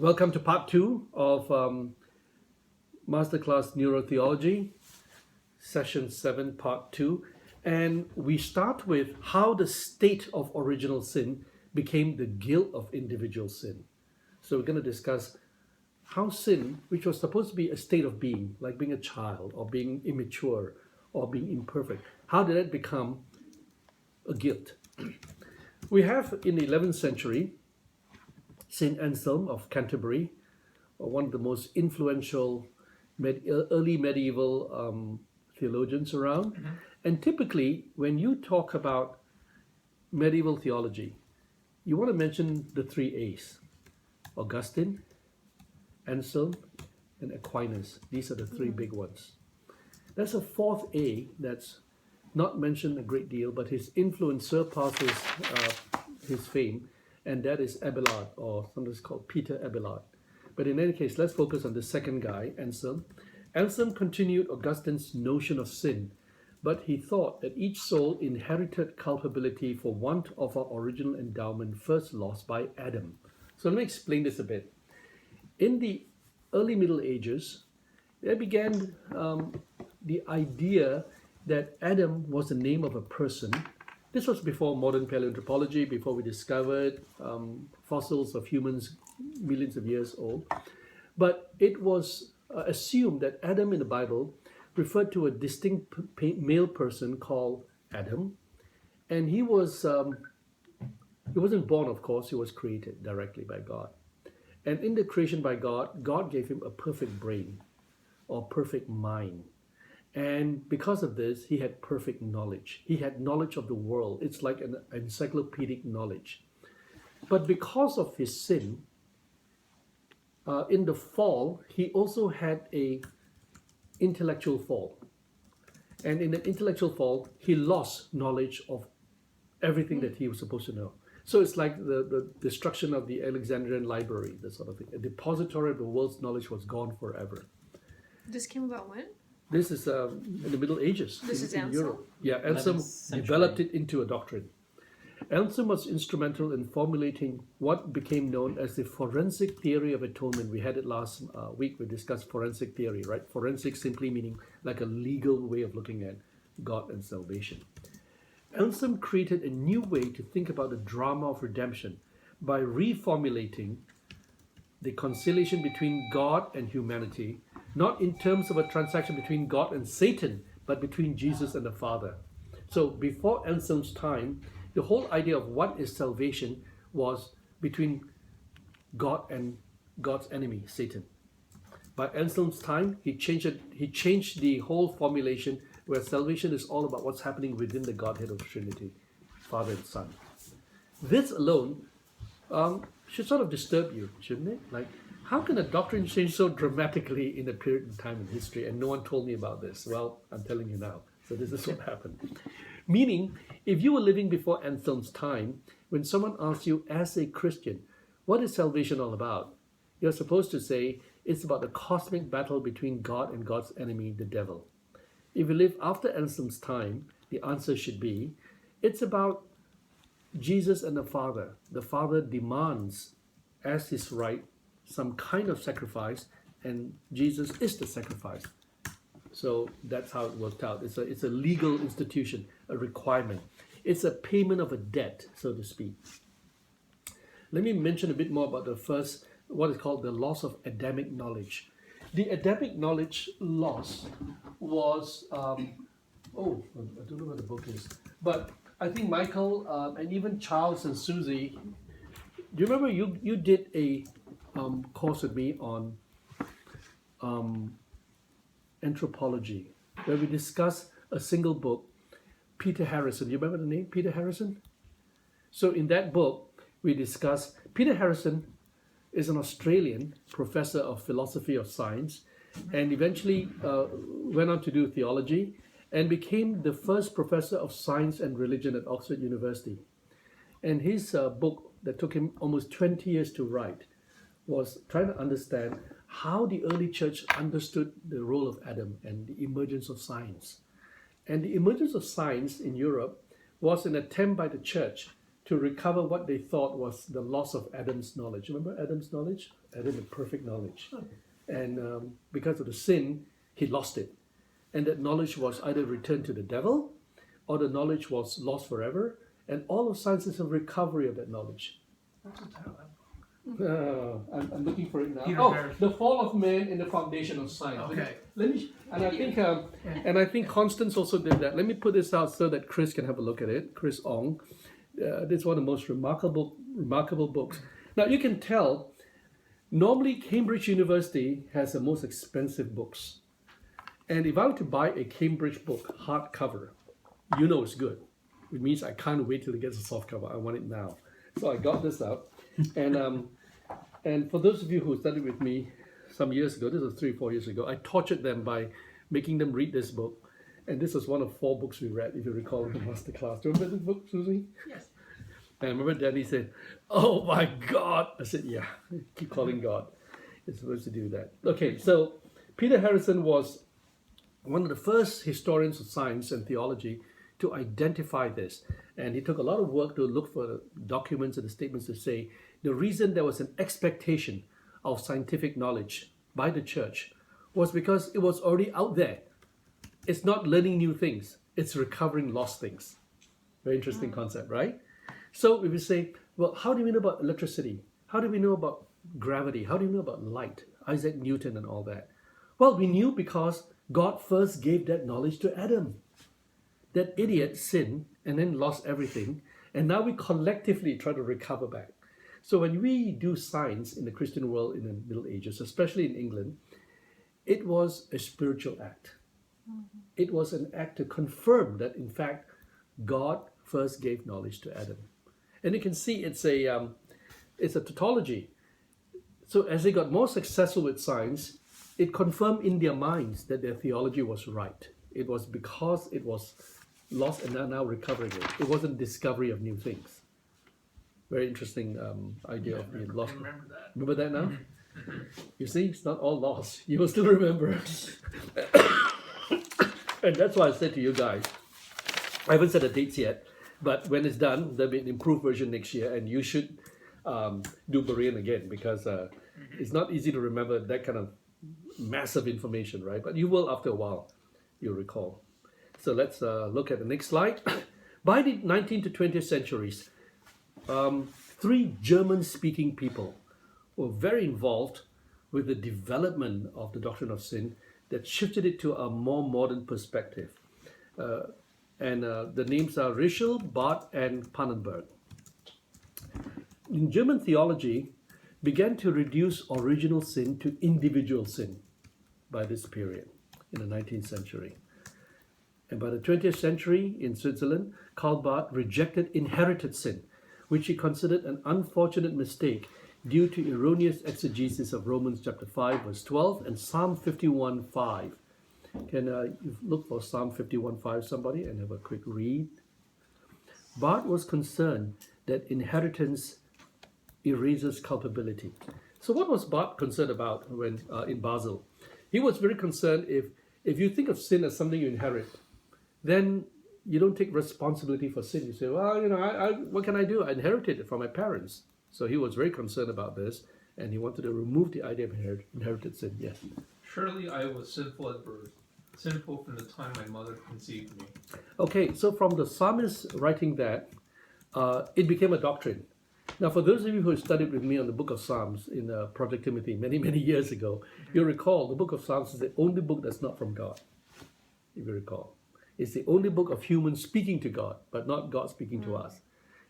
Welcome to part 2 of Masterclass Neurotheology, session 7, part 2. And we start with how the state of original sin became the guilt of individual sin. So we're going to discuss how sin, which was supposed to be a state of being, like being a child or being immature or being imperfect, how did it become a guilt? We have in the 11th century, St. Anselm of Canterbury, one of the most influential early medieval theologians around. Mm-hmm. And typically, when you talk about medieval theology, you want to mention the three A's: Augustine, Anselm, and Aquinas. These are the three big ones. There's a fourth A that's not mentioned a great deal, but his influence surpasses his fame, and that is Abelard, or sometimes called Peter Abelard. But in any case, let's focus on the second guy, Anselm. Anselm continued Augustine's notion of sin, but he thought that each soul inherited culpability for want of our original endowment first lost by Adam. So let me explain this a bit. In the early Middle Ages, there began the idea that Adam was the name of a person. This was before modern paleoanthropology, before we discovered fossils of humans millions of years old. But it was assumed that Adam in the Bible referred to a distinct male person called Adam. And he wasn't born, of course, he was created directly by God. And in the creation by God, God gave him a perfect brain or perfect mind. And because of this, he had perfect knowledge. He had knowledge of the world. It's like an encyclopedic knowledge. But because of his sin, in the fall, he also had an intellectual fall. And in the intellectual fall, he lost knowledge of everything that he was supposed to know. So it's like the destruction of the Alexandrian library, that sort of thing. A depository of the world's knowledge was gone forever. This came about when? This is in the Middle Ages. This is in Anselm? Europe. Yeah, Anselm developed it into a doctrine. Anselm was instrumental in formulating what became known as the forensic theory of atonement. We had it last week. We discussed forensic theory, right? Forensic simply meaning like a legal way of looking at God and salvation. Anselm created a new way to think about the drama of redemption by reformulating the conciliation between God and humanity, not in terms of a transaction between God and Satan, but between Jesus and the Father. So before Anselm's time, the whole idea of what is salvation was between God and God's enemy, Satan. By Anselm's time, he changed the whole formulation where salvation is all about what's happening within the Godhead of the Trinity, Father and Son. This alone should sort of disturb you, shouldn't it? Like, how can a doctrine change so dramatically in a period in time in history? And no one told me about this. Well, I'm telling you now. So this is what happened. Meaning, if you were living before Anselm's time, when someone asks you as a Christian, what is salvation all about? You're supposed to say, it's about the cosmic battle between God and God's enemy, the devil. If you live after Anselm's time, the answer should be, it's about Jesus and the Father. The Father demands, as his right, some kind of sacrifice, and Jesus is the sacrifice. So that's how it worked out. It's a legal institution, a requirement. It's a payment of a debt, so to speak. Let me mention a bit more about the first, what is called the loss of Adamic knowledge. The Adamic knowledge loss was, I don't know where the book is, but I think Michael and even Charles and Susie, do you remember you did a course with me on anthropology, where we discussed a single book, Peter Harrison. Do you remember the name, Peter Harrison? So in that book, we discussed, Peter Harrison is an Australian professor of philosophy of science, and eventually went on to do theology, and became the first professor of science and religion at Oxford University. And his book that took him almost 20 years to write was trying to understand how the early church understood the role of Adam and the emergence of science. And the emergence of science in Europe was an attempt by the church to recover what they thought was the loss of Adam's knowledge. Remember Adam's knowledge? Adam had perfect knowledge. And because of the sin, he lost it. And that knowledge was either returned to the devil or the knowledge was lost forever. And all of science is a recovery of that knowledge. I'm looking for it now. The Fall of Man in the Foundation of Science. Okay. I think Constance also did that. Let me put this out so that Chris can have a look at it. Chris Ong. This is one of the most remarkable books. Now you can tell. Normally, Cambridge University has the most expensive books, and if I were to buy a Cambridge book hardcover, you know it's good. It means I can't wait till it gets a softcover. I want it now. So I got this out, and for those of you who studied with me some years ago, this was 3-4 years ago, I tortured them by making them read this book. And this was one of 4 books we read, if you recall, in the master class. Do you remember this book, Susie? Yes. And I remember Danny said, "Oh my God." I said, "Yeah, keep calling God. You're supposed to do that." Okay, so Peter Harrison was one of the first historians of science and theology to identify this. And he took a lot of work to look for documents and the statements to say the reason there was an expectation of scientific knowledge by the church was because it was already out there. It's not learning new things, it's recovering lost things. Very interesting concept, right? So if we say, well, how do we know about electricity? How do we know about gravity? How do we know about light? Isaac Newton and all that. Well, we knew because God first gave that knowledge to Adam. That idiot sinned and then lost everything. And now we collectively try to recover back. So when we do science in the Christian world in the Middle Ages, especially in England, it was a spiritual act. It was an act to confirm that, in fact, God first gave knowledge to Adam. And you can see it's a tautology. So as they got more successful with science, it confirmed in their minds that their theology was right. It was because it was lost and they're now recovering it. It wasn't discovery of new things. Very interesting idea of being lost. Remember that now? You see, it's not all lost. You will still remember. And that's why I said to you guys, I haven't set the dates yet, but when it's done, there'll be an improved version next year, and you should do Berean again, because it's not easy to remember that kind of massive information, right? But you will after a while, you'll recall. So let's look at the next slide. By the 19th to 20th centuries, 3 German-speaking people were very involved with the development of the doctrine of sin that shifted it to a more modern perspective. And the names are Rischel, Barth, and Pannenberg. In German theology, began to reduce original sin to individual sin by this period in the 19th century. And by the 20th century in Switzerland, Karl Barth rejected inherited sin, which he considered an unfortunate mistake due to erroneous exegesis of Romans chapter 5, verse 12, and Psalm 51:5. Can you look for Psalm 51:5, somebody, and have a quick read? Barth was concerned that inheritance erases culpability. So what was Barth concerned about when in Basel? He was very concerned if you think of sin as something you inherit, then you don't take responsibility for sin. You say, well, what can I do? I inherited it from my parents. So he was very concerned about this, and he wanted to remove the idea of inherited sin. Yes. Surely I was sinful at birth, sinful from the time my mother conceived me. Okay, so from the psalmist writing that, it became a doctrine. Now, for those of you who studied with me on the book of Psalms in Project Timothy many, many years ago, you'll recall the book of Psalms is the only book that's not from God, if you recall. It's the only book of humans speaking to God, but not God speaking to us.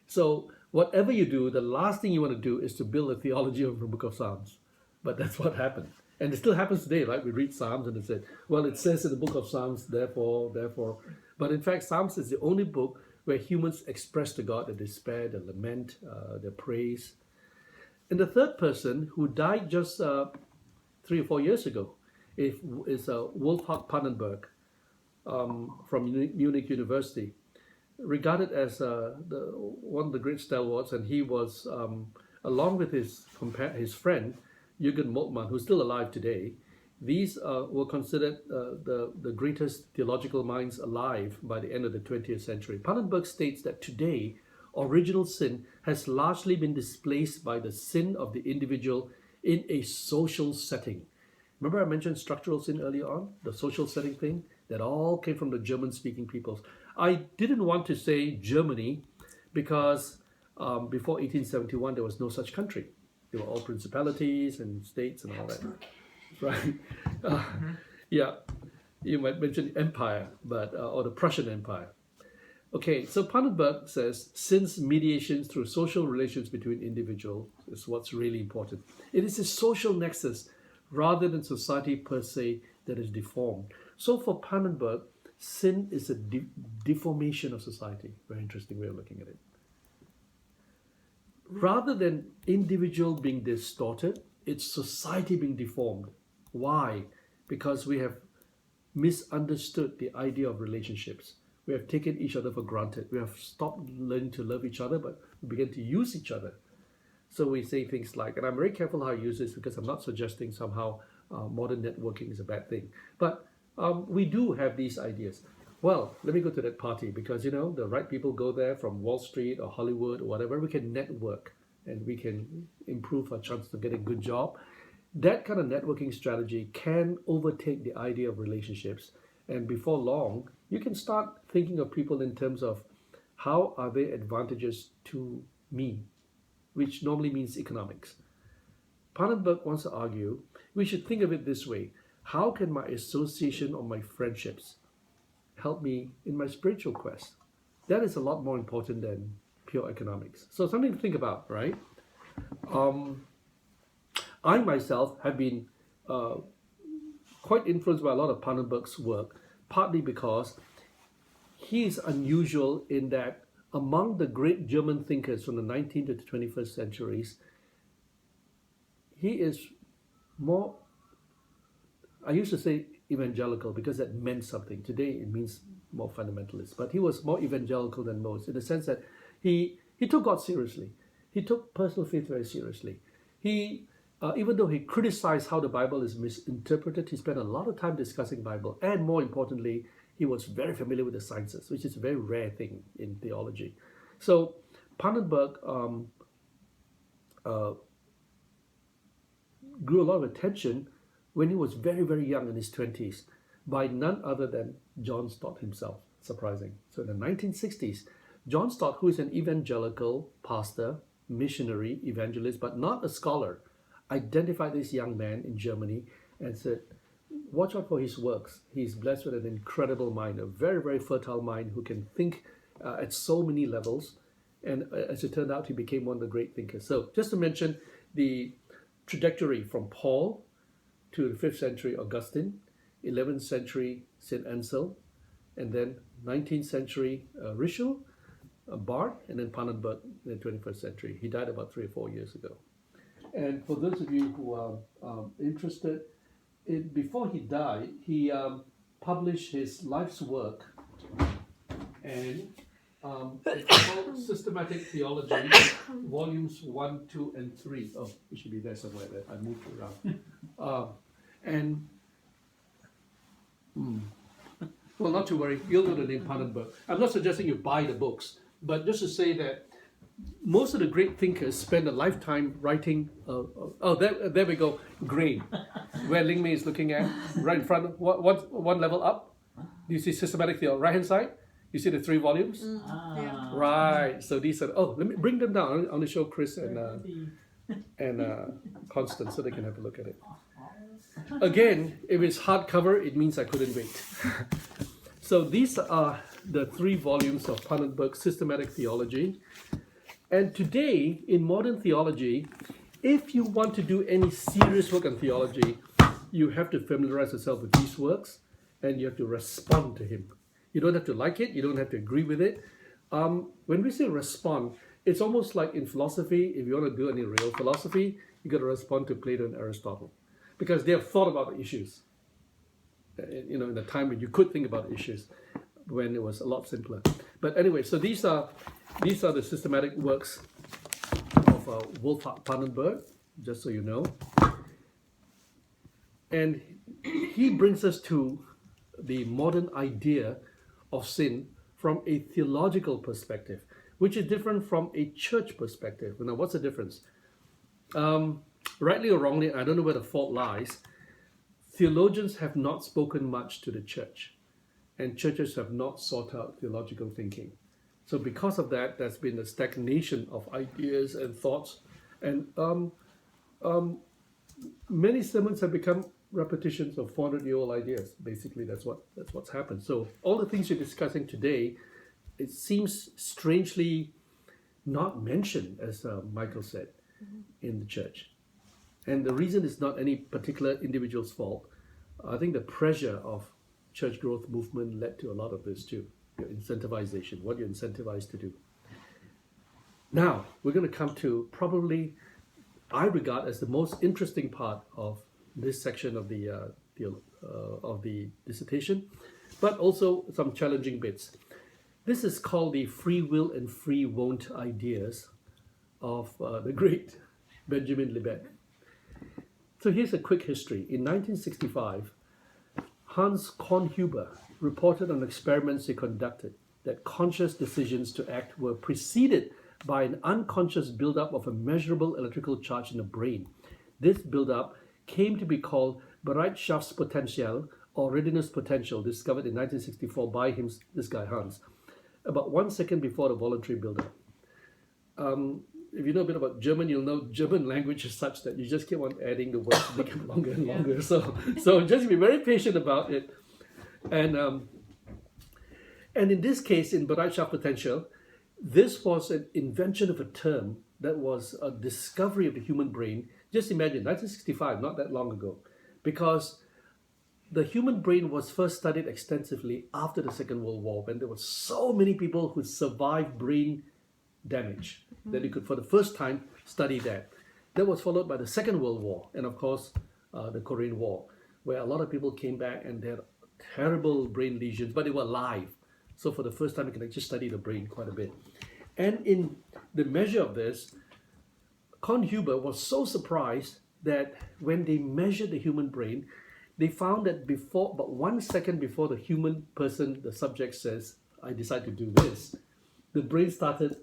So whatever you do, the last thing you want to do is to build a theology of the book of Psalms. But that's what happened. And it still happens today, right? We read Psalms and it says, well, it says in the book of Psalms, therefore. But in fact, Psalms is the only book where humans express to God their despair, their lament, their praise. And the third person who died just 3 or 4 years ago is Wolfhard Pannenberg from Munich University, regarded as one of the great stalwarts, and he was, along with his friend, Jürgen Moltmann, who's still alive today. These were considered the greatest theological minds alive by the end of the 20th century. Pannenberg states that today, original sin has largely been displaced by the sin of the individual in a social setting. Remember I mentioned structural sin earlier on, the social setting thing? That all came from the German-speaking peoples. I didn't want to say Germany because before 1871 there was no such country. They were all principalities and states and all that, right? Yeah, you might mention empire, but or the Prussian Empire. Okay, so Pannenberg says, since mediation through social relations between individuals is what's really important. It is a social nexus rather than society per se that is deformed. So for Pannenberg, sin is a deformation of society. Very interesting way of looking at it. Rather than individual being distorted, it's society being deformed. Why? Because we have misunderstood the idea of relationships. We have taken each other for granted. We have stopped learning to love each other, but we begin to use each other. So we say things like, and I'm very careful how I use this because I'm not suggesting somehow modern networking is a bad thing. But we do have these ideas. Well, let me go to that party because, you know, the right people go there from Wall Street or Hollywood or whatever. We can network and we can improve our chance to get a good job. That kind of networking strategy can overtake the idea of relationships. And before long, you can start thinking of people in terms of how are they advantageous to me, which normally means economics. Pannenberg wants to argue we should think of it this way. How can my association or my friendships help me in my spiritual quest? That is a lot more important than pure economics. So something to think about, right? I myself have been quite influenced by a lot of Pannenberg's work, partly because he is unusual in that among the great German thinkers from the 19th to the 21st centuries, he is more, I used to say evangelical because that meant something. Today it means more fundamentalist, but he was more evangelical than most in the sense that he took God seriously. He took personal faith very seriously. He even though he criticized how the Bible is misinterpreted, he spent a lot of time discussing Bible. And more importantly, he was very familiar with the sciences, which is a very rare thing in theology. So Pannenberg grew a lot of attention when he was very, very young in his 20s by none other than John Stott himself. Surprising. So in the 1960s, John Stott, who is an evangelical pastor, missionary, evangelist, but not a scholar, identified this young man in Germany and said, watch out for his works. He's blessed with an incredible mind, a very, very fertile mind who can think at so many levels. And as it turned out, he became one of the great thinkers. So just to mention the trajectory from Paul to the 5th century Augustine, 11th century St. Anselm, and then 19th century Ritschl, Bard, and then Pannenberg in the 21st century. He died about 3 or 4 years ago. And for those of you who are interested, before he died, he published his life's work, and it's called Systematic Theology, volumes 1, 2, and 3. Oh, it should be there somewhere. There, I moved it around. Well, not to worry, you'll know the name Pannenberg. I'm not suggesting you buy the books, but just to say that most of the great thinkers spend a lifetime writing. There we go. Grain, where Ling Mei is looking at, right in front. One level up. Do you see systematic theology? Right hand side. You see the 3 volumes. Yeah. Right. So these are. Oh, let me bring them down. I want to show Chris and Constance so they can have a look at it. Again, if it's hardcover, it means I couldn't wait. So these are the 3 volumes of Pannenberg's Systematic Theology. And today, in modern theology, if you want to do any serious work on theology, you have to familiarize yourself with these works and you have to respond to him. You don't have to like it, you don't have to agree with it. When we say respond, it's almost like in philosophy, if you want to do any real philosophy, you got to respond to Plato and Aristotle because they have thought about the issues. In the time when you could think about issues, when it was a lot simpler. But anyway, so these are the systematic works of Wolfhard Pannenberg, just so you know. And he brings us to the modern idea of sin from a theological perspective. which is different from a church perspective. Now, what's the difference? Rightly or wrongly, I don't know where the fault lies. Theologians have not spoken much to the church, and churches have not sought out theological thinking. So because of that, there's been a stagnation of ideas and thoughts, and many sermons have become repetitions of 400-year-old ideas. Basically, that's what's happened. So all the things you're discussing today, it seems strangely not mentioned, as Michael said, in the church. And the reason is not any particular individual's fault. I think the pressure of church growth movement led to a lot of this too. Your incentivization, what you're incentivized to do. Now, we're going to come to probably, I regard as the most interesting part of this section of the dissertation, but also some challenging bits. This is called the free will and free won't ideas of the great Benjamin Libet. So here's a quick history. In 1965, Hans Kornhuber reported on experiments he conducted that conscious decisions to act were preceded by an unconscious buildup of a measurable electrical charge in the brain. This buildup came to be called Bereitschaftspotential or readiness potential, discovered in 1964 by him, this guy Hans, about 1 second before the voluntary buildup. If you know a bit about German, you'll know German language is such that you just keep on adding the words to make it longer and longer. Yeah. So just be very patient about it. And in this case, in Bereitschaftspotential, this was an invention of a term that was a discovery of the human brain. Just imagine, 1965, not that long ago, because the human brain was first studied extensively after the Second World War, when there were so many people who survived brain damage that you could, for the first time, study that. That was followed by the Second World War, and of course, the Korean War, where a lot of people came back and they had terrible brain lesions, but they were alive. So for the first time, you can actually study the brain quite a bit. And in the measure of this, Kornhuber was so surprised that when they measured the human brain, they found that before, about 1 second before the human person, the subject says, I decide to do this, the brain started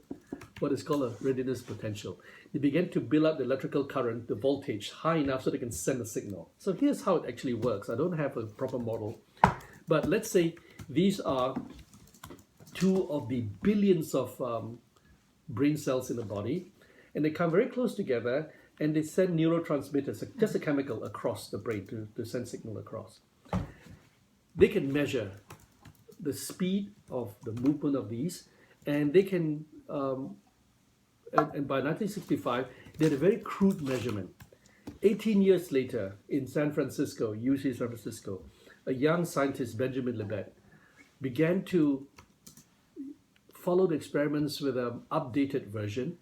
what is called a readiness potential. They began to build up the electrical current, the voltage, high enough so they can send a signal. So here's how it actually works. I don't have a proper model, but let's say these are 2 of the billions of brain cells in the body, and they come very close together and they send neurotransmitters, just a chemical, across the brain to send signal across. They can measure the speed of the movement of these, and they can, and by 1965, they had a very crude measurement. 18 years later, in San Francisco, UC San Francisco, a young scientist, Benjamin Libet, began to follow the experiments with an updated version.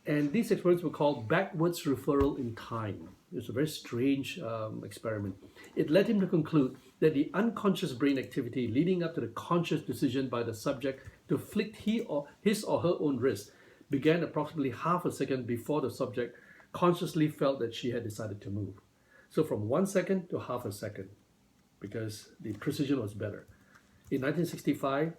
And these experiments were called backwards referral in time. It's a very strange experiment. It led him to conclude that the unconscious brain activity leading up to the conscious decision by the subject to flick his or her own wrist began approximately half a second before the subject consciously felt that she had decided to move. So from 1 second to half a second, because the precision was better. In 1965,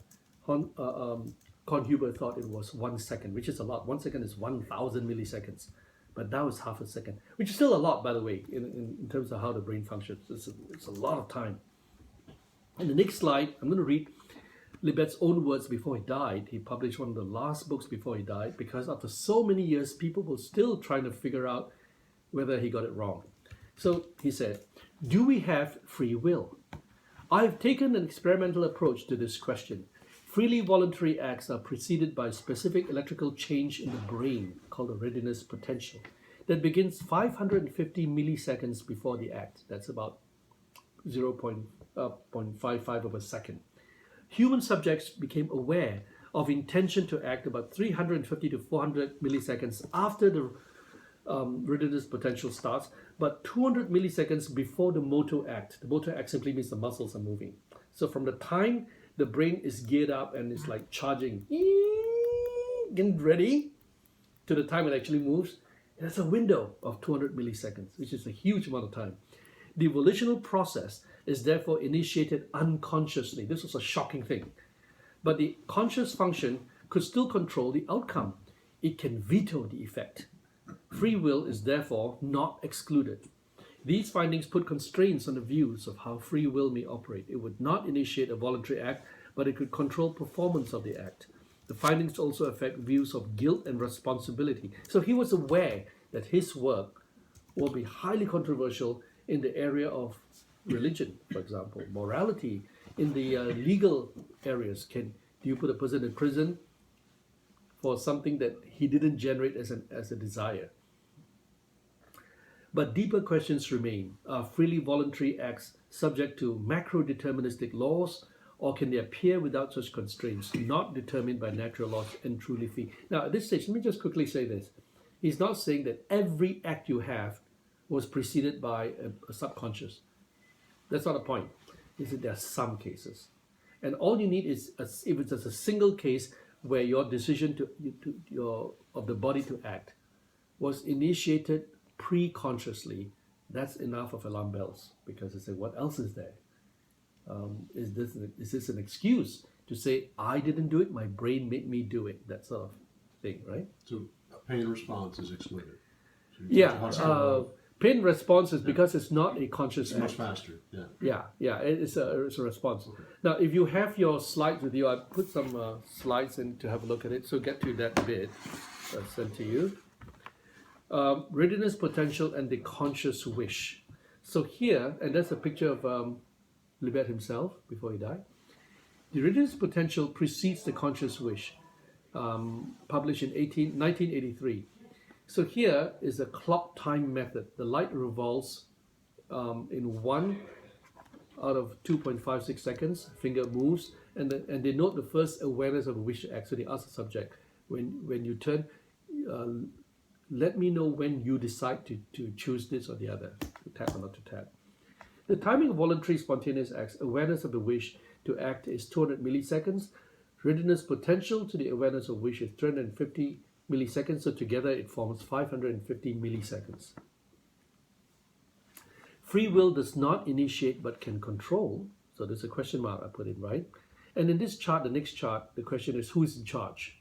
Kornhuber thought it was 1 second, which is a lot. 1 second is 1,000 milliseconds. But now it's half a second, which is still a lot, by the way, in terms of how the brain functions. It's a lot of time. In the next slide, I'm going to read Libet's own words before he died. He published one of the last books before he died, because after so many years, people were still trying to figure out whether he got it wrong. So he said, do we have free will? I've taken an experimental approach to this question. Freely voluntary acts are preceded by specific electrical change in the brain, called a readiness potential, that begins 550 milliseconds before the act. That's about 0.55 of a second. Human subjects became aware of intention to act about 350 to 400 milliseconds after the readiness potential starts, but 200 milliseconds before the motor act. The motor act simply means the muscles are moving. So from the time the brain is geared up and it's like charging, getting ready, to the time it actually moves, there's a window of 200 milliseconds, which is a huge amount of time. The volitional process is therefore initiated unconsciously. This was a shocking thing. But the conscious function could still control the outcome. It can veto the effect. Free will is therefore not excluded. These findings put constraints on the views of how free will may operate. It would not initiate a voluntary act, but it could control performance of the act. The findings also affect views of guilt and responsibility. So he was aware that his work will be highly controversial in the area of religion, for example, morality, in the legal areas. Do you put a person in prison for something that he didn't generate as a desire? But deeper questions remain. Are freely voluntary acts subject to macro-deterministic laws, or can they appear without such constraints, not determined by natural laws and truly free? Now, at this stage, let me just quickly say this. He's not saying that every act you have was preceded by a subconscious. That's not the point. He said there are some cases. And all you need is, if it's just a single case where your decision of the body to act was initiated pre-consciously, that's enough of alarm bells, because they say, what else is there? Is this an excuse to say, I didn't do it, my brain made me do it, that sort of thing, right? So a pain response is excluded. So Pain response is because it's not a conscious it's much act. faster. Yeah. Yeah, it's a response. Okay. Now, if you have your slides with you, I put some slides in to have a look at it. So get to that bit. I'll send to you. Readiness, potential, and the conscious wish. So here, and that's a picture of Libet himself before he died. The readiness potential precedes the conscious wish, published in 1983. So here is a clock time method. The light revolves in 1 out of 2.56 seconds. Finger moves, and they note the first awareness of a wish to act. So they ask the subject, when you turn, let me know when you decide to choose this or the other, to tap or not to tap. The timing of voluntary spontaneous acts, awareness of the wish to act is 200 milliseconds. Readiness potential to the awareness of wish is 350 milliseconds. So together it forms 550 milliseconds. Free will does not initiate but can control. So there's a question mark I put in, right? And in this chart, the next chart, the question is, who is in charge?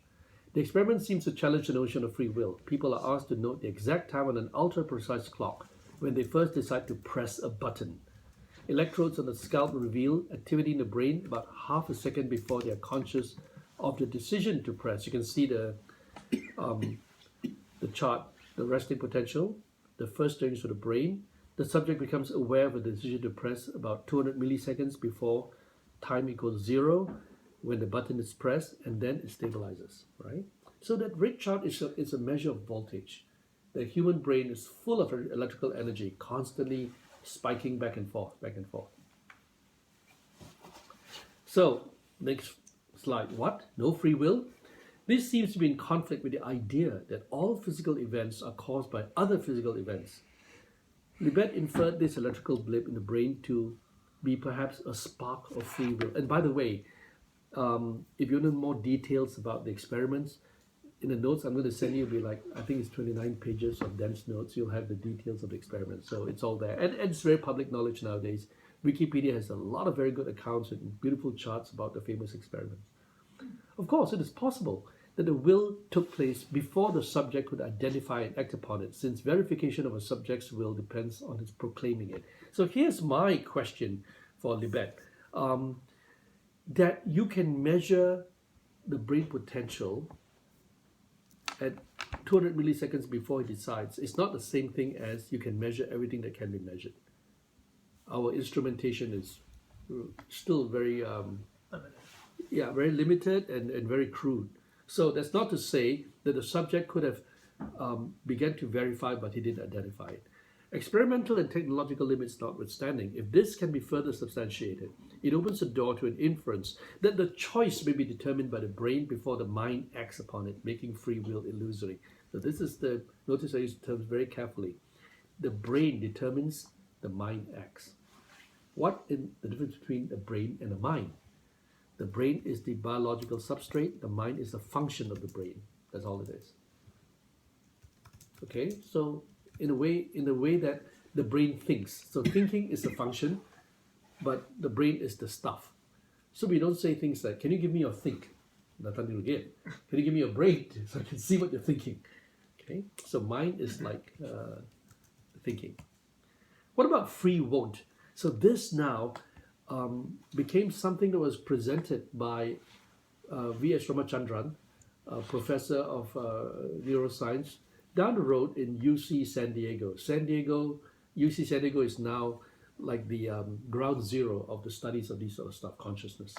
The experiment seems to challenge the notion of free will. People are asked to note the exact time on an ultra-precise clock when they first decide to press a button. Electrodes on the scalp reveal activity in the brain about half a second before they are conscious of the decision to press. You can see the chart, the resting potential, the first stirrings of the brain. The subject becomes aware of a decision to press about 200 milliseconds before time equals 0 when the button is pressed, and then it stabilizes, right? So that red chart is a measure of voltage. The human brain is full of electrical energy, constantly spiking back and forth, back and forth. So, next slide. What? No free will? This seems to be in conflict with the idea that all physical events are caused by other physical events. Libet inferred this electrical blip in the brain to be perhaps a spark of free will. And by the way, if you know more details about the experiments, in the notes I'm going to send you, will be like, I think it's 29 pages of dense notes. You'll have the details of the experiment. So it's all there. And it's very public knowledge nowadays. Wikipedia has a lot of very good accounts and beautiful charts about the famous experiments. Of course, it is possible that the will took place before the subject could identify and act upon it, since verification of a subject's will depends on his proclaiming it. So here's my question for Libet. That you can measure the brain potential at 200 milliseconds before he decides. It's not the same thing as you can measure everything that can be measured. Our instrumentation is still very very limited and very crude. So that's not to say that the subject could have begun to verify, but he didn't identify it. Experimental and technological limits notwithstanding, if this can be further substantiated, it opens the door to an inference that the choice may be determined by the brain before the mind acts upon it, making free will illusory. So this is notice I use the terms very carefully. The brain determines, the mind acts. What is the difference between the brain and the mind? The brain is the biological substrate, the mind is a function of the brain. That's all it is. Okay, so in the way that the brain thinks. So thinking is a function, but the brain is the stuff. So we don't say things like, can you give me your think? nothing to give. Can you give me a brain so I can see what you're thinking? Okay, so mind is like thinking. What about free won't? So this now became something that was presented by V.S. Ramachandran, a professor of neuroscience, down the road in UC San Diego. UC San Diego is now like the ground zero of the studies of this sort of stuff, consciousness.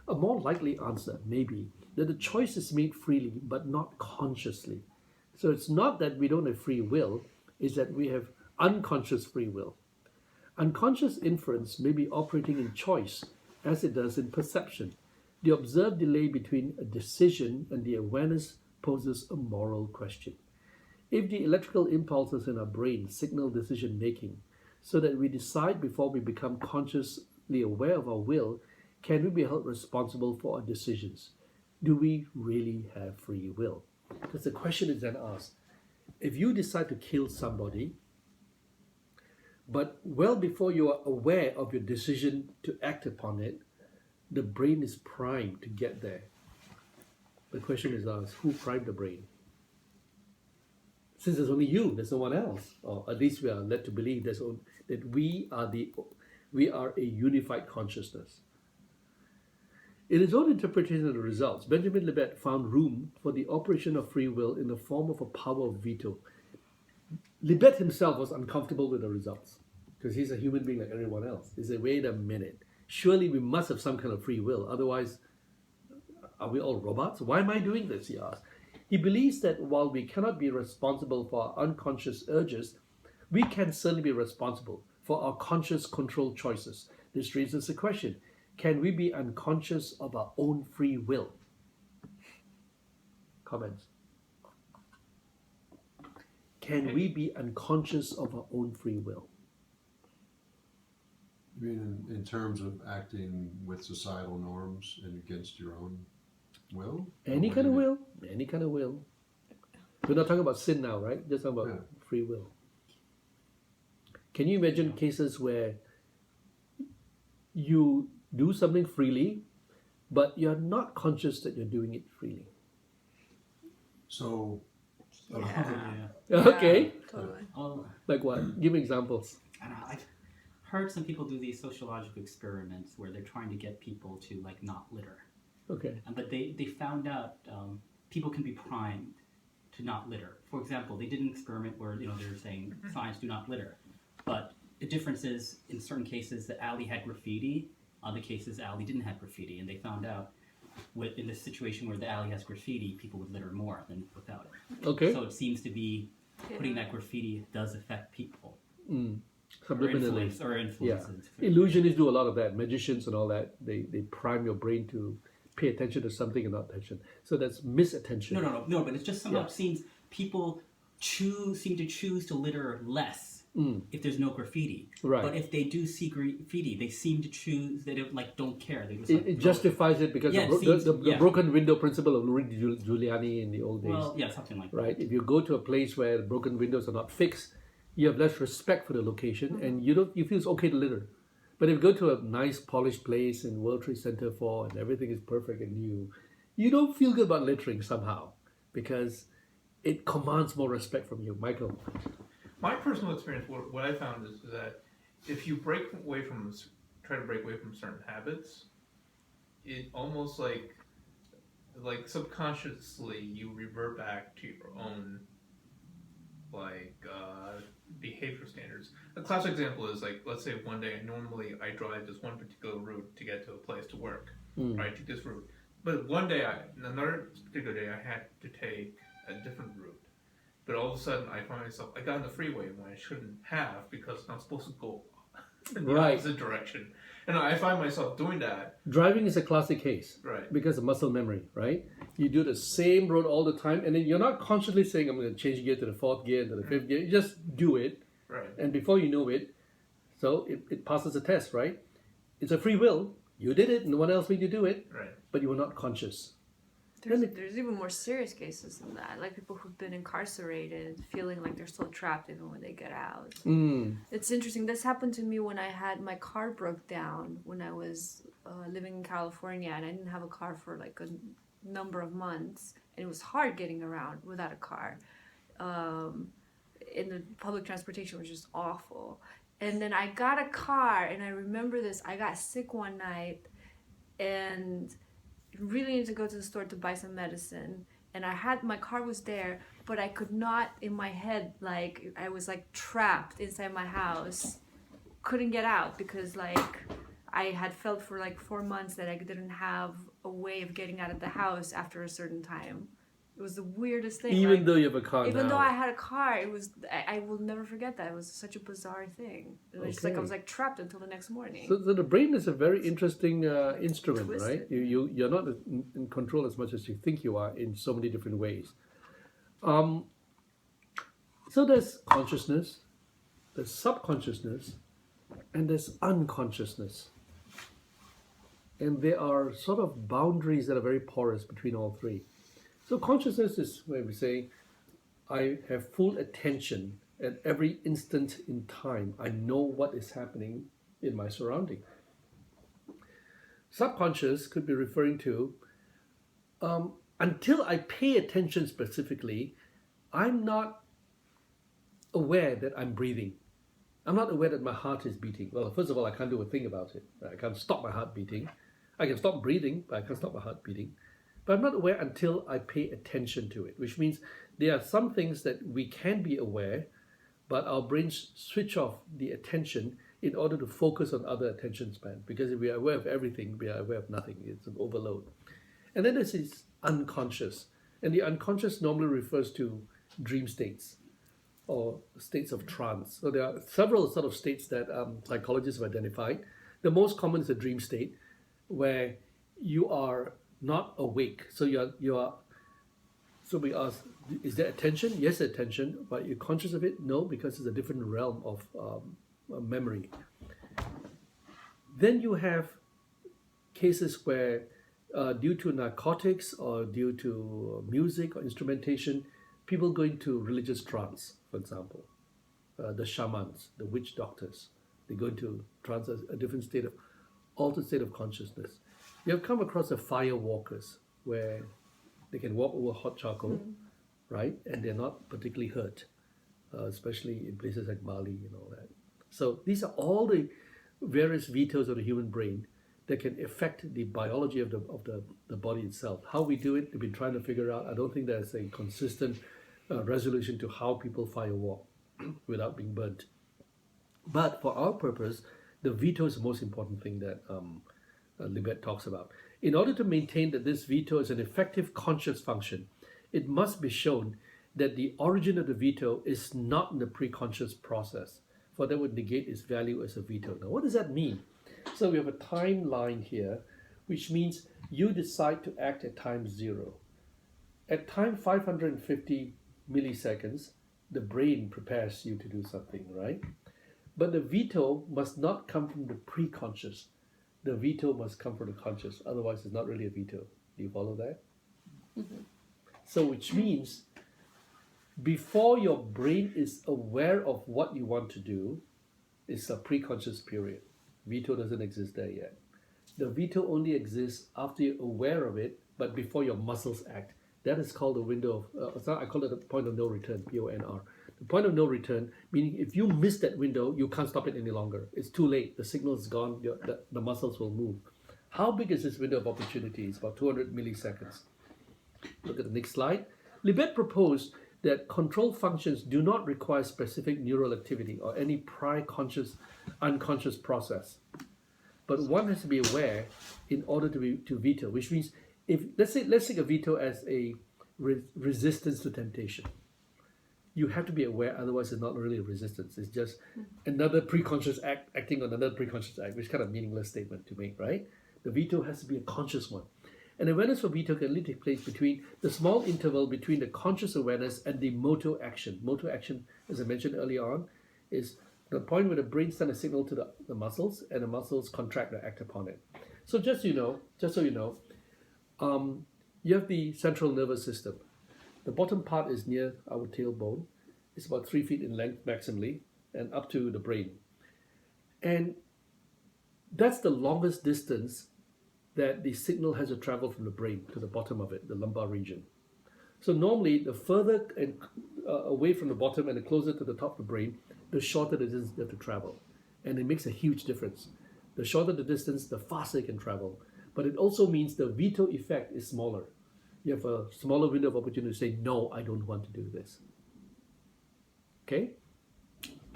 A more likely answer may be that the choice is made freely, but not consciously. So it's not that we don't have free will, it's that we have unconscious free will. Unconscious inference may be operating in choice, as it does in perception. The observed delay between a decision and the awareness poses a moral question. If the electrical impulses in our brain signal decision making, so that we decide before we become consciously aware of our will, can we be held responsible for our decisions? Do we really have free will? Because the question is then asked, if you decide to kill somebody, but well before you are aware of your decision to act upon it, the brain is primed to get there. The question is asked, who primed the brain? Since there's only you, there's no one else, or at least we are led to believe that we are a unified consciousness. In his own interpretation of the results, Benjamin Libet found room for the operation of free will in the form of a power of veto. Libet himself was uncomfortable with the results because he's a human being like everyone else. He said, wait a minute, surely we must have some kind of free will, otherwise are we all robots? Why am I doing this, he asked. He believes that while we cannot be responsible for our unconscious urges, we can certainly be responsible for our conscious controlled choices. This raises the question, can we be unconscious of our own free will? Comments? Can we be unconscious of our own free will? You mean in terms of acting with societal norms and against your own will? Any kind of will. Any kind of will. We're not talking about sin now, right? Just talking about free will. Can you imagine cases where you do something freely, but you're not conscious that you're doing it freely? So, Okay. Totally. Like what? Give me examples. I don't know. I've heard some people do these sociological experiments where they're trying to get people to like not litter. Okay. But they found out people can be primed to not litter. For example, they did an experiment where they're saying signs do not litter, but the difference is in certain cases the alley had graffiti, other cases the alley didn't have graffiti, and they found out in this situation where the alley has graffiti, people would litter more than without it. Okay. So it seems to be putting that graffiti does affect people. Subliminally. Or influences. Yeah. Illusionists do a lot of that. Magicians and all that. They prime your brain to pay attention to something and not attention. So that's misattention. No, but it's just somehow seems people seem to choose to litter less if there's no graffiti. Right. But if they do see graffiti, they seem to choose, they don't care. They just it justifies it because the broken window principle of Rudy Giuliani in the old days. Well, yeah, something like that. Right. If you go to a place where the broken windows are not fixed, you have less respect for the location and you feel it's okay to litter. But if you go to a nice polished place in World Trade Center 4 and everything is perfect and new, you don't feel good about littering somehow because it commands more respect from you. Michael? My personal experience, what I found is that if you try to break away from certain habits, it almost like subconsciously you revert back to your own behavior standards. A classic example is let's say one day normally I drive this one particular route to get to a place to work. Right, I take this route. But one day, another particular day, I had to take a different route. But all of a sudden, I find myself, I got in the freeway when I shouldn't have because I'm supposed to go in the opposite direction. And I find myself doing that. Driving is a classic case. Right. Because of muscle memory, right? You do the same road all the time, and then you're not consciously saying, I'm going to change gear to the fourth gear, to the fifth gear. You just do it. Right. And before you know it, so it passes the test, right? It's a free will. You did it. No one else made you do it. Right. But you were not conscious. There's even more serious cases than that, like people who've been incarcerated feeling like they're still trapped even when they get out. It's interesting. This happened to me when I had my car broke down when I was living in California, and I didn't have a car for like number of months, and it was hard getting around without a car. In the public transportation was just awful. And then I got a car, and I remember this. I got sick one night, and really needed to go to the store to buy some medicine. And my car was there, but I could not, in my head, like, I was like trapped inside my house. Couldn't get out because like I had felt for like 4 months that I didn't have a way of getting out of the house after a certain time. It was the weirdest thing. Even like, though you have a car even now. though I had a car, it was I will never forget that. It was such a bizarre thing. It was just like I was like trapped until the next morning. So the brain is a very interesting instrument, Twisted. right? You're not in control as much as you think you are in so many different ways. So there's consciousness, there's subconsciousness, and there's unconsciousness. And there are sort of boundaries that are very porous between all three. So consciousness is where we say, I have full attention at every instant in time. I know what is happening in my surrounding. Subconscious could be referring to, until I pay attention specifically, I'm not aware that I'm breathing. I'm not aware that my heart is beating. Well, first of all, I can't do a thing about it. I can't stop my heart beating. I can stop breathing, but I can't stop my heart beating. But I'm not aware until I pay attention to it, which means there are some things that we can be aware, but our brains switch off the attention in order to focus on other attention span. Because if we are aware of everything, we are aware of nothing. It's an overload. And then there's this unconscious. And the unconscious normally refers to dream states or states of trance. So there are several sort of states that psychologists have identified. The most common is a dream state, where you are not awake. So you are. So we ask, is there attention? Yes, attention. But you're conscious of it? No, because it's a different realm of memory. Then you have cases where, due to narcotics or due to music or instrumentation, people go into religious trance, for example. The shamans, the witch doctors, they go into trance, a different state of, altered state of consciousness. You have come across the fire walkers, where they can walk over hot charcoal, right? And they're not particularly hurt, especially in places like Bali and all that. So these are all the various vetoes of the human brain that can affect the biology of the body itself. How we do it, we've been trying to figure out. I don't think there's a consistent resolution to how people fire walk without being burnt. But for our purpose, the veto is the most important thing that Libet talks about. In order to maintain that this veto is an effective conscious function, it must be shown that the origin of the veto is not in the preconscious process, for that would negate its value as a veto. Now, what does that mean? So we have a timeline here, which means you decide to act at time 0. At time 550 milliseconds, the brain prepares you to do something, right? But the veto must not come from the preconscious. The veto must come from the conscious. Otherwise, it's not really a veto. Do you follow that? Mm-hmm. So which means before your brain is aware of what you want to do, it's a preconscious period. Veto doesn't exist there yet. The veto only exists after you're aware of it, but before your muscles act. That is called the window of, I call it the point of no return, PONR. The point of no return, meaning if you miss that window, you can't stop it any longer. It's too late. The signal is gone. The muscles will move. How big is this window of opportunity? It's about 200 milliseconds. Look at the next slide. Libet proposed that control functions do not require specific neural activity or any prior conscious, unconscious process. But one has to be aware in order to veto, which means if let's take a veto as a resistance to temptation. You have to be aware, otherwise it's not really a resistance. It's just another preconscious act acting on another preconscious act, which is kind of a meaningless statement to make, right? The veto has to be a conscious one. And awareness for veto can only take place between the small interval between the conscious awareness and the motor action. Motor action, as I mentioned earlier on, is the point where the brain sends a signal to the muscles, and the muscles contract and act upon it. So just so you know, you have the central nervous system. The bottom part is near our tailbone. It's about 3 feet in length maximally, and up to the brain. And that's the longest distance that the signal has to travel from the brain to the bottom of it, the lumbar region. So normally, the further and away from the bottom and the closer to the top of the brain, the shorter the distance they have to travel. And it makes a huge difference. The shorter the distance, the faster it can travel. But it also means the veto effect is smaller. You have a smaller window of opportunity to say, no, I don't want to do this. Okay?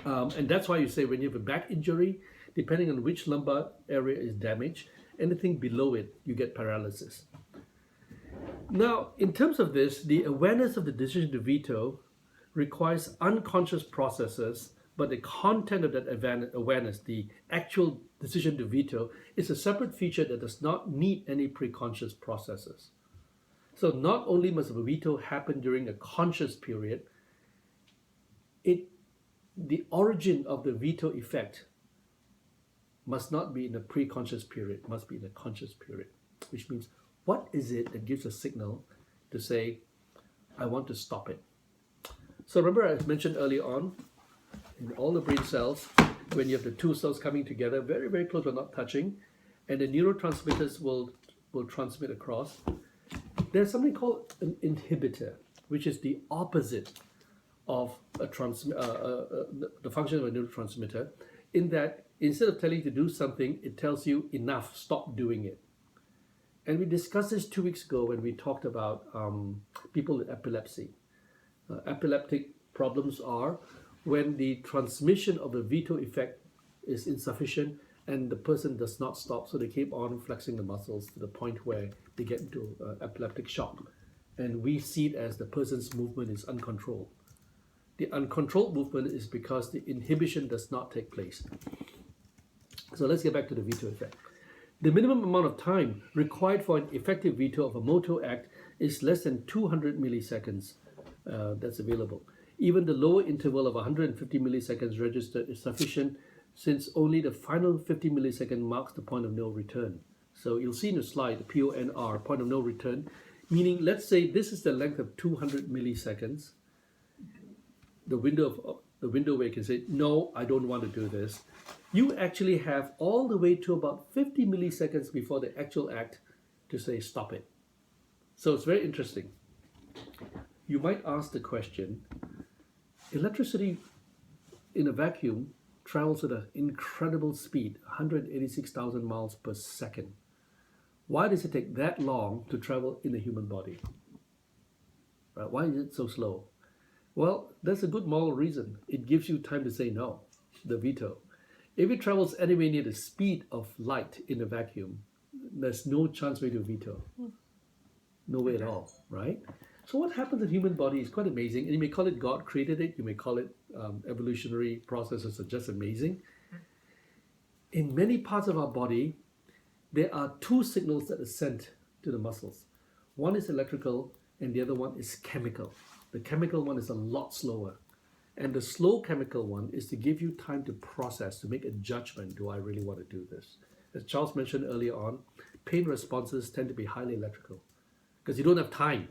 And that's why you say when you have a back injury, depending on which lumbar area is damaged, anything below it, you get paralysis. Now, in terms of this, the awareness of the decision to veto requires unconscious processes, but the content of that awareness, the actual decision to veto, is a separate feature that does not need any preconscious processes. So not only must a veto happen during a conscious period, the origin of the veto effect must not be in a preconscious period, must be in a conscious period, which means what is it that gives a signal to say, I want to stop it? So remember I mentioned earlier on, in all the brain cells, when you have the two cells coming together, very, very close but not touching, and the neurotransmitters will transmit across, there's something called an inhibitor, which is the opposite of the function of a neurotransmitter, in that instead of telling you to do something, it tells you enough, stop doing it. And we discussed this 2 weeks ago when we talked about people with epilepsy. Epileptic problems are when the transmission of the veto effect is insufficient and the person does not stop, so they keep on flexing the muscles to the point where they get into epileptic shock. And we see it as the person's movement is uncontrolled. The uncontrolled movement is because the inhibition does not take place. So let's get back to the veto effect. The minimum amount of time required for an effective veto of a motor act is less than 200 milliseconds that's available. Even the lower interval of 150 milliseconds registered is sufficient, since only the final 50 millisecond marks the point of no return. So you'll see in the slide, the PONR, point of no return, meaning let's say this is the length of 200 milliseconds, the window where you can say, no, I don't want to do this. You actually have all the way to about 50 milliseconds before the actual act to say stop it. So it's very interesting. You might ask the question, electricity in a vacuum travels at an incredible speed, 186,000 miles per second. Why does it take that long to travel in a human body? Right? Why is it so slow? Well, that's a good moral reason. It gives you time to say no, the veto. If it travels anywhere near the speed of light in a vacuum, there's no chance for you to veto. No way at all, right? So what happens in the human body is quite amazing. And you may call it God created it. You may call it evolutionary processes are just amazing. In many parts of our body, there are two signals that are sent to the muscles. One is electrical and the other one is chemical. The chemical one is a lot slower. And the slow chemical one is to give you time to process, to make a judgment. Do I really want to do this? As Charles mentioned earlier on, pain responses tend to be highly electrical because you don't have time.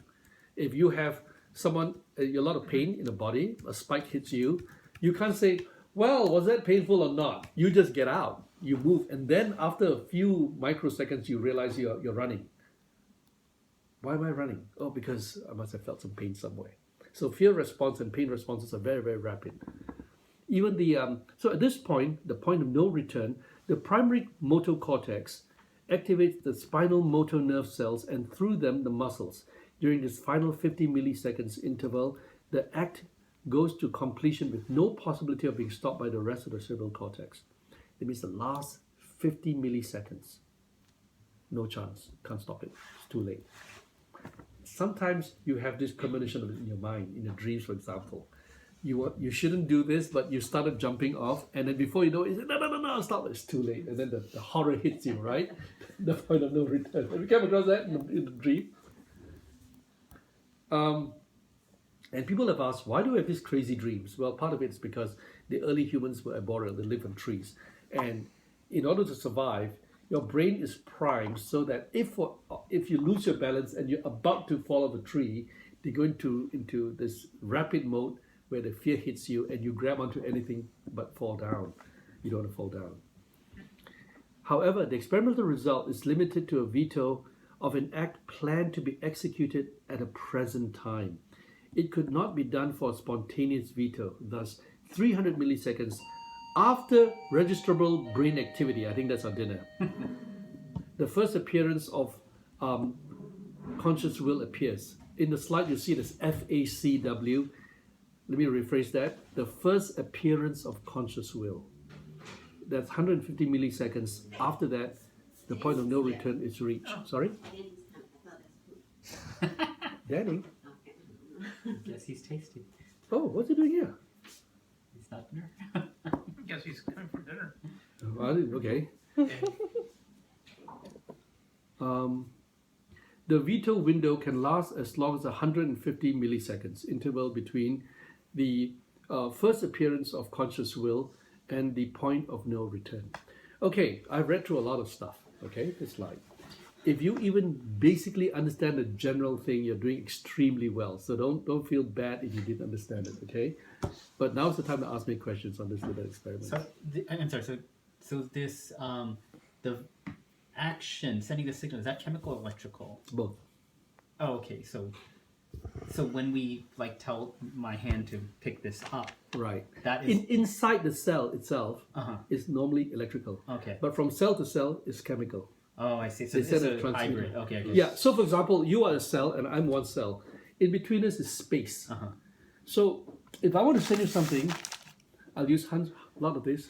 If you have a lot of pain in the body, a spike hits you, you can't say, well, was that painful or not? You just get out, you move, and then after a few microseconds, you realize you're running. Why am I running? Oh, because I must have felt some pain somewhere. So fear response and pain responses are very, very rapid. Even so at this point, the point of no return, the primary motor cortex activates the spinal motor nerve cells and through them the muscles. During this final 50 milliseconds interval, the act goes to completion with no possibility of being stopped by the rest of the cerebral cortex. That means the last 50 milliseconds, no chance, can't stop it, it's too late. Sometimes you have this premonition of it in your mind, in your dreams, for example. You shouldn't do this, but you started jumping off, and then before you know it, you say, no, stop, it's too late. And then the horror hits you, right? The point of no return. Have you come across that in the dream? And people have asked, why do we have these crazy dreams? Well, part of it is because the early humans were arboreal, they lived on trees. And in order to survive, your brain is primed so that if you lose your balance and you're about to fall off a tree, they go into this rapid mode where the fear hits you and you grab onto anything but fall down. You don't want to fall down. However, the experimental result is limited to a veto of an act planned to be executed at a present time. It could not be done for a spontaneous veto. Thus, 300 milliseconds after registrable brain activity, I think that's our dinner, the first appearance of conscious will appears. In the slide, you see this FACW. Let me rephrase that. The first appearance of conscious will. That's 150 milliseconds. After that, the point of no return is reached. Sorry? Danny? Yes, he's tasty. Oh, what's he doing here? He's not dinner. Yes, he's coming for dinner. Okay. Yeah. The veto window can last as long as 150 milliseconds, interval between the first appearance of conscious will and the point of no return. Okay, I've read through a lot of stuff, okay, this slide. If you even basically understand the general thing, you're doing extremely well. So don't feel bad if you didn't understand it, okay? But now's the time to ask me questions on this little experiment. So, I'm sorry, so this, the action, sending the signal, is that chemical or electrical? Both. Oh, okay, so when we like tell my hand to pick this up, Right. that is Inside the cell itself is normally electrical. okay. But from cell to cell is chemical. Oh, I see. So They it's send a a transmitter. hybrid. Okay, okay. Yeah, so for example, you are a cell and I'm one cell. In between us is space. So if I want to send you something, I'll use a lot of this.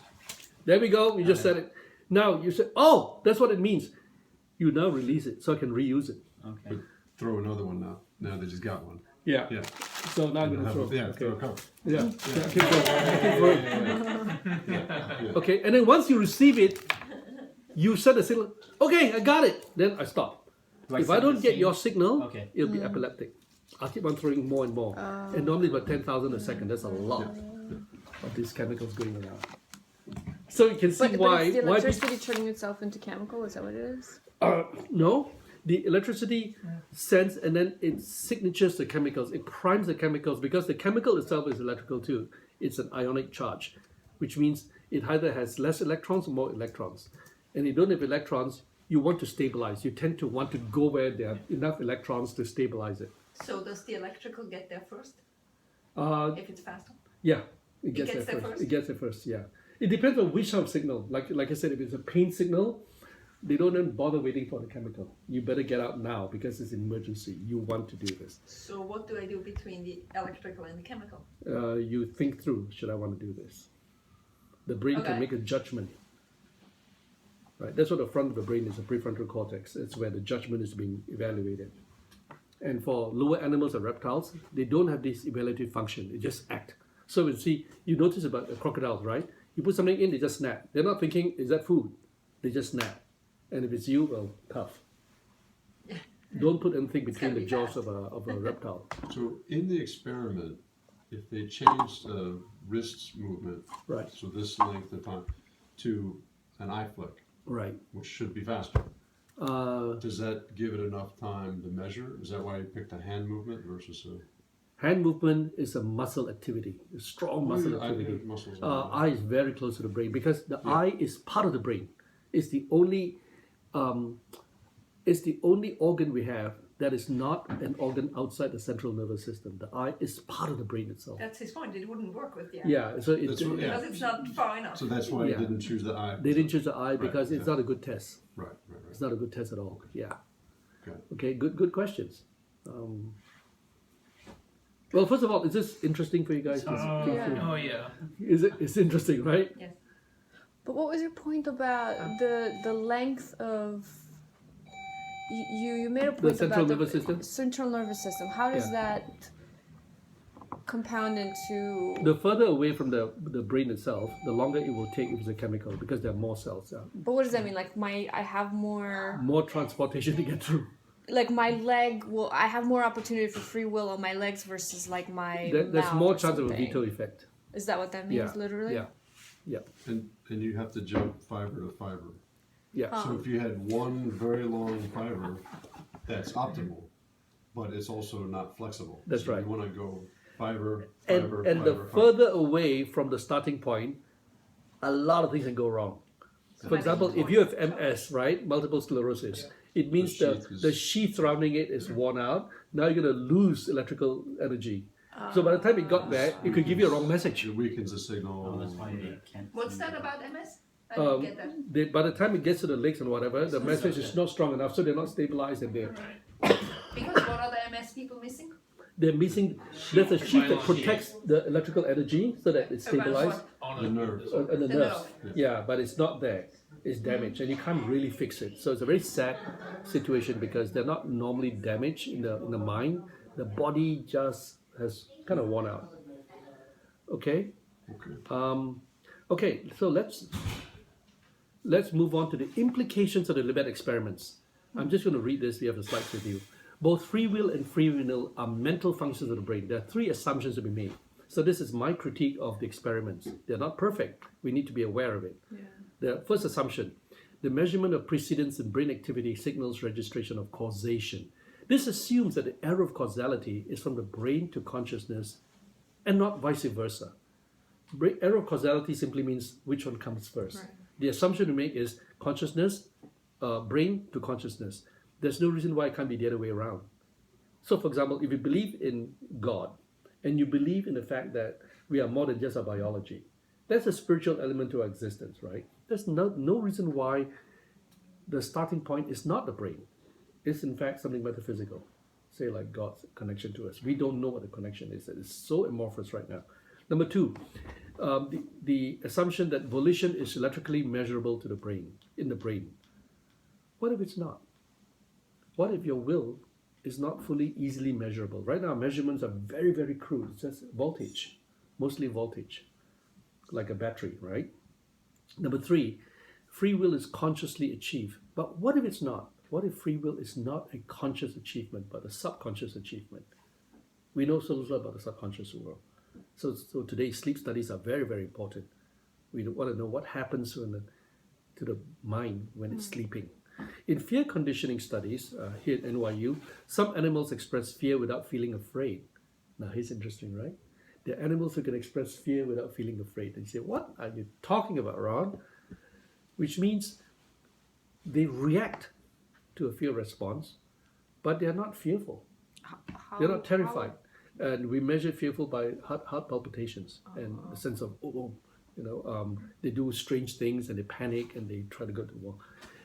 There we go, you just said it. Now you say, oh, that's what it means. You now release it so I can reuse it. Okay. But throw another one now. Now that he's got one. Yeah. Yeah. So now I'm going to throw. Yeah, Okay. throw a couple. Yeah. I keep throwing. Yeah. Okay, and then once you receive it, you send a signal. Okay, I got it. Then I stop. Do If I send don't the get same- your signal, Okay. it'll be epileptic. I'll keep on throwing more and more. And normally about 10,000 a second. That's a lot of these chemicals going around. So you can see But why. it's the why electricity turning itself into chemical. Is that what it is? no, the electricity sends and then it signatures the chemicals. It primes the chemicals because the chemical itself is electrical too. It's an ionic charge, which means it either has less electrons or more electrons. And you don't have electrons, you want to stabilize. You tend to want to go where there are enough electrons to stabilize it. So does the electrical get there first if it's faster? Yeah, it gets gets there there first. first? It gets there first, yeah. It depends on which type of signal. Like I said, if it's a pain signal, they don't even bother waiting for the chemical. You better get out now because it's an emergency. You want to do this. So what do I do between the electrical and the chemical? You think through, should I want to do this? The brain can Okay. make a judgment. Right, that's what the front of the brain is, the prefrontal cortex. It's where the judgment is being evaluated. And for lower animals and reptiles, they don't have this evaluative function. They just act. So you notice about the crocodiles, right? You put something in, they just snap. They're not thinking, is that food? They just snap. And if it's you, well, tough. Don't put anything between gotta the be jaws fast. of a reptile. So in the experiment, if they change the wrist movement, Right, so this length of time, to an eye flick, right. which should be faster, does that give it enough time to measure? Is that why you picked a hand movement versus a... Hand movement is a muscle activity, a strong muscle activity. Muscles Eye is very close to the brain because the eye is part of the brain. It's the only organ we have that is not an organ outside the central nervous system. The eye is part of the brain itself. That's his point. It wouldn't work with the eye. Yeah, so That's what- yeah. Because it's not far enough. So that's why Yeah. you didn't choose the eye. they didn't choose the eye because Right, it's yeah. not a good test. Right. It's not a good test at all. Yeah. Okay. Okay. Good questions. Well, first of all, is this interesting for you guys? Yeah. Oh yeah. It's interesting, right? Yes. But what was your point about the length of you made a point central about nervous system? Central nervous system. How does Yeah. that compound into? The further away from the brain itself, the longer it will take if it's a chemical because there are more cells. But what does that mean? Like I have more. More transportation to get through. Like my leg will. I have more opportunity for free will on my legs versus like my. There's mouth more or chance of a something. veto effect. Is that what that means? Yeah. Literally. Yeah. And you have to jump fiber to fiber. Yeah. Oh. So if you had one very long fiber, that's optimal, but it's also not flexible. That's So right. You want to go fiber, And fiber, the fiber, further away from the starting point, a lot of things can go wrong. For example, if you have MS, right, multiple sclerosis, it means the sheath surrounding it is worn out. Now you're going to lose electrical energy. So by the time it got there, it could give you a wrong message. It weakens the signal. Oh, that's why they can't. What's see that the- about MS? I didn't get that. By the time it gets to the legs and whatever, the message is not strong enough, so they're not stabilized and Because what are the MS people missing? they're missing. There's a sheath that protects the electrical energy so that it's stabilized. On The nerves. And the The nerves. nerve. Yeah, but it's not there. It's damaged, and you can't really fix it. So it's a very sad situation because they're not normally damaged in the mind. The body just has kind of worn out. Okay. Okay. Okay. So let's move on to the implications of the Libet experiments. I'm just going to read this. We have the slides with you. Both free will and free will are mental functions of the brain. There are three assumptions to be made. So this is my critique of the experiments. They're not perfect. We need to be aware of it. Yeah. The first assumption, the measurement of precedence in brain activity signals registration of causation. This assumes that the error of causality is from the brain to consciousness and not vice versa. Error of causality simply means which one comes first. Right. The assumption to make is consciousness, brain to consciousness. There's no reason why it can't be the other way around. So for example, if you believe in God and you believe in the fact that we are more than just our biology, that's a spiritual element to our existence, right? There's no reason why the starting point is not the brain. It's in fact something metaphysical, say like God's connection to us. We don't know what the connection is. It's so amorphous right now. Number two, the assumption that volition is electrically measurable to the brain, in the brain. What if it's not? What if your will is not fully easily measurable? Right now, measurements are very, very crude. It's just voltage, mostly voltage, like a battery, right? Number three, free will is consciously achieved. But what if it's not? What if free will is not a conscious achievement, but a subconscious achievement? We know so little about the subconscious world. So today, sleep studies are very, very important. We want to know what happens to the mind when it's sleeping. In fear conditioning studies here at NYU, some animals express fear without feeling afraid. Now, here's interesting, right? There are animals who can express fear without feeling afraid. And you say, what are you talking about, Ron? Which means they react to a fear response, but they are not fearful. They're not terrified. And we measure fearful by heart palpitations and a sense of, they do strange things and they panic and they try to go to the wall.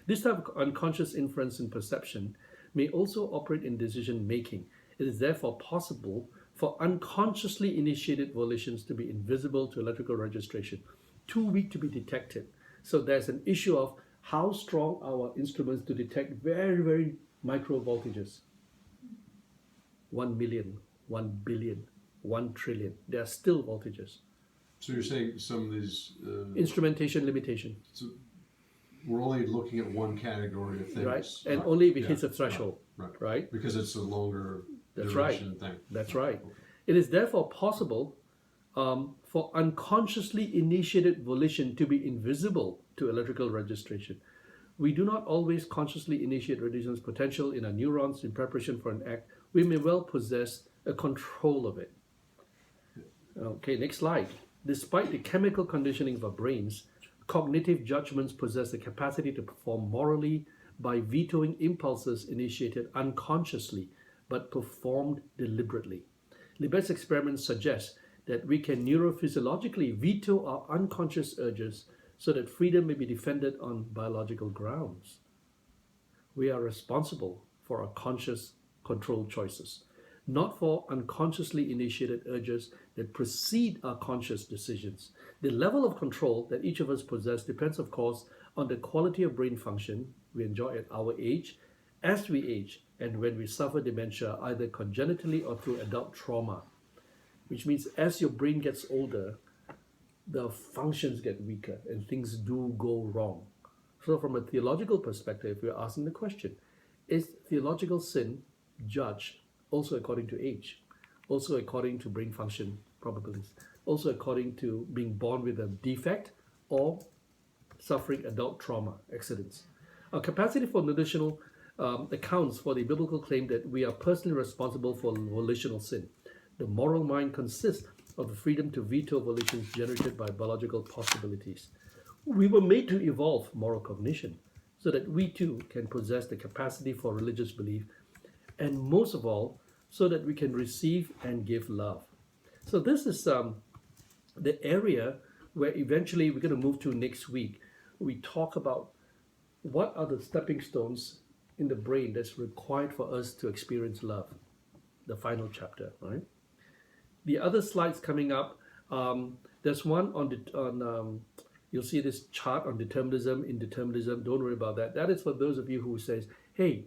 This type of unconscious inference and perception may also operate in decision making. It is therefore possible for unconsciously initiated volitions to be invisible to electrical registration, too weak to be detected. So there's an issue of how strong our instruments to detect very, very micro voltages. 1 million, 1 billion, 1 trillion. They are still voltages. So you're saying some of these... Instrumentation limitation. So we're only looking at one category of things. Right, and only if it hits a threshold. Right? Because it's a longer That's duration right. thing. That's right. It is therefore possible for unconsciously initiated volition to be invisible to electrical registration. We do not always consciously initiate regulation's potential in our neurons in preparation for an act. We may well possess a control of it. Okay, next slide. Despite the chemical conditioning of our brains, cognitive judgments possess the capacity to perform morally by vetoing impulses initiated unconsciously but performed deliberately. Libet's experiments suggest that we can neurophysiologically veto our unconscious urges so that freedom may be defended on biological grounds. We are responsible for our conscious controlled choices, not for unconsciously initiated urges that precede our conscious decisions. The level of control that each of us possess depends, of course, on the quality of brain function we enjoy at our age, as we age, and when we suffer dementia, either congenitally or through adult trauma, which means as your brain gets older, the functions get weaker and things do go wrong. So from a theological perspective, we're asking the question, is theological sin judged also according to age, also according to brain function probabilities, also according to being born with a defect or suffering adult trauma, accidents? Our capacity for volitional accounts for the biblical claim that we are personally responsible for volitional sin. The moral mind consists of the freedom to veto volitions generated by biological possibilities. We were made to evolve moral cognition so that we too can possess the capacity for religious belief, and most of all, so that we can receive and give love. So this is the area where eventually we're going to move to next week. We talk about what are the stepping stones in the brain that's required for us to experience love, the final chapter, right? The other slides coming up, there's one on you'll see this chart on determinism, indeterminism. Don't worry about that. That is for those of you who says, hey,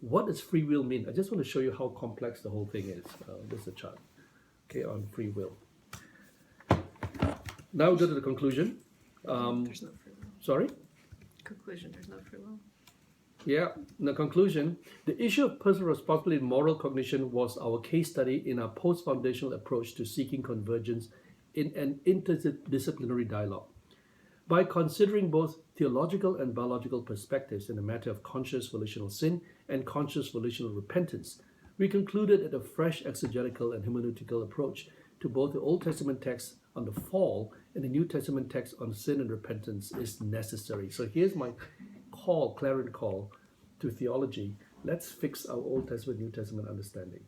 what does free will mean? I just want to show you how complex the whole thing is. This is a chart, okay, on free will. Now we go to the conclusion. There's no free will. Sorry? Conclusion, there's no free will. Yeah, in the conclusion, the issue of personal responsibility in moral cognition was our case study in our post-foundational approach to seeking convergence in an interdisciplinary dialogue. By considering both theological and biological perspectives in the matter of conscious volitional sin and conscious volitional repentance, we concluded that a fresh exegetical and hermeneutical approach to both the Old Testament text on the fall and the New Testament text on sin and repentance is necessary. So here's my clarion call to theology. Let's fix our Old Testament, New Testament understanding.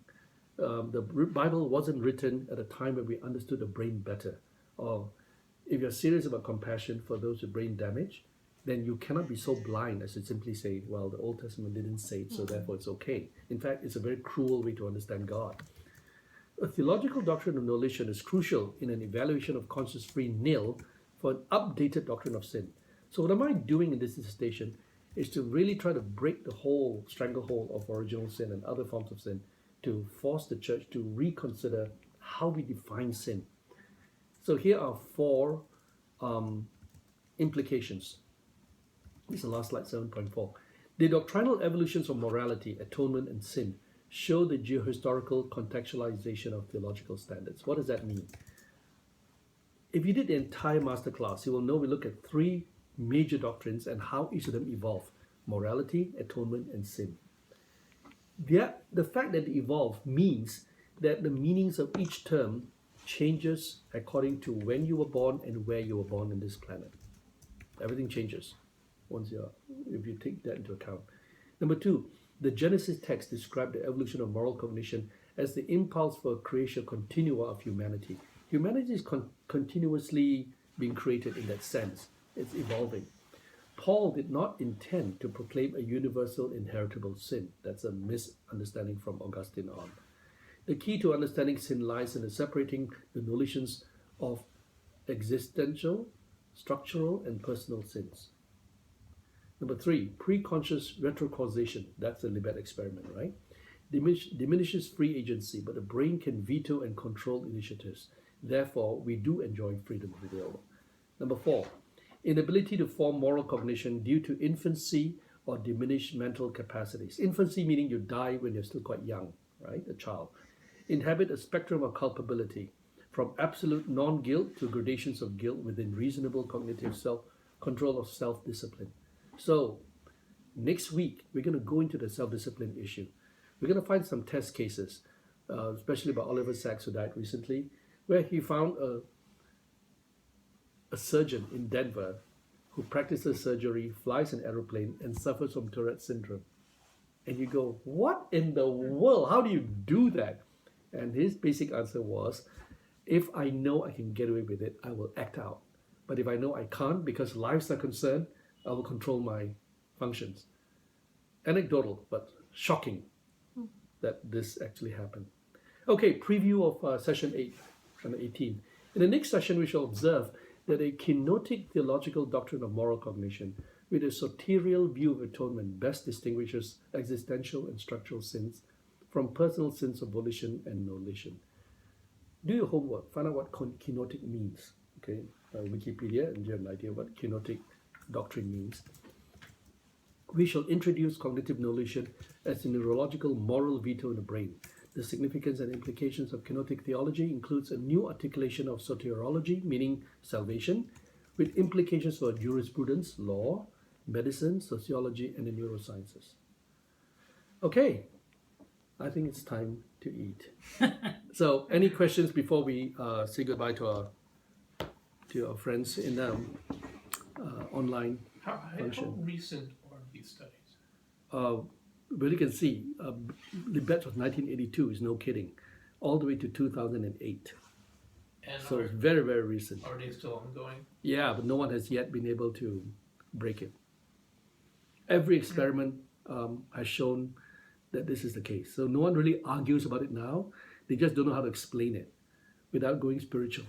The Bible wasn't written at a time when we understood the brain better. Or if you're serious about compassion for those with brain damage, then you cannot be so blind as to simply say, well, the Old Testament didn't say it, so therefore it's okay. In fact, it's a very cruel way to understand God. A theological doctrine of nolition is crucial in an evaluation of conscious free nil for an updated doctrine of sin. So what am I doing in this dissertation is to really try to break the whole stranglehold of original sin and other forms of sin, to force the church to reconsider how we define sin. So here are 4 implications. This is the last slide, 7.4. The doctrinal evolutions of morality, atonement, and sin show the geohistorical contextualization of theological standards. What does that mean? If you did the entire masterclass, you will know we look at 3 major doctrines and how each of them evolve: morality, atonement, and sin. The fact that they evolve means that the meanings of each term changes according to when you were born and where you were born in this planet. Everything changes if you take that into account. Number 2, the Genesis text described the evolution of moral cognition as the impulse for creation continua of humanity. Humanity is continuously being created in that sense. It's evolving. Paul did not intend to proclaim a universal inheritable sin. That's a misunderstanding from Augustine on. The key to understanding sin lies in separating the nolitions of existential, structural, and personal sins. Number 3, preconscious retrocausation. That's the Libet experiment, right? Diminishes free agency, but the brain can veto and control initiatives. Therefore, we do enjoy freedom of will. Number 4, inability to form moral cognition due to infancy or diminished mental capacities. Infancy meaning you die when you're still quite young, right? A child. Inhabit a spectrum of culpability, from absolute non-guilt to gradations of guilt within reasonable cognitive self-control of self-discipline. So, next week, we're going to go into the self-discipline issue. We're going to find some test cases, especially by Oliver Sacks, who died recently, where he found a surgeon in Denver who practices surgery, flies an aeroplane, and suffers from Tourette syndrome. And you go, what in the world? How do you do that? And his basic answer was, if I know I can get away with it, I will act out. But if I know I can't, because lives are concerned, I will control my functions. Anecdotal, but shocking that this actually happened. Okay, preview of session 8 and 18. In the next session, we shall observe that a kenotic theological doctrine of moral cognition with a soterial view of atonement best distinguishes existential and structural sins from personal sins of volition and nolition. Do your homework, find out what kenotic means. Okay, Wikipedia, and you have an idea what kenotic doctrine means. We shall introduce cognitive nolition as a neurological moral veto in the brain. The significance and implications of kenotic theology includes a new articulation of soteriology, meaning salvation, with implications for jurisprudence, law, medicine, sociology, and the neurosciences. Okay, I think it's time to eat. So, any questions before we say goodbye to our friends in online How function. recent are these studies? Well, you can see, Libet was 1982, is no kidding, all the way to 2008. And So it's very, very recent. are they still ongoing? Yeah, but no one has yet been able to break it. Every experiment has shown that this is the case. So no one really argues about it now. They just don't know how to explain it without going spiritual.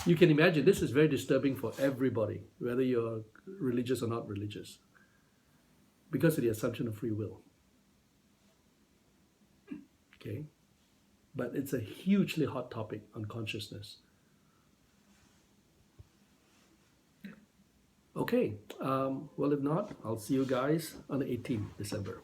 You can imagine this is very disturbing for everybody, whether you're religious or not religious, because of the assumption of free will. Okay? But it's a hugely hot topic on consciousness. Okay, well, if not, I'll see you guys on the 18th December.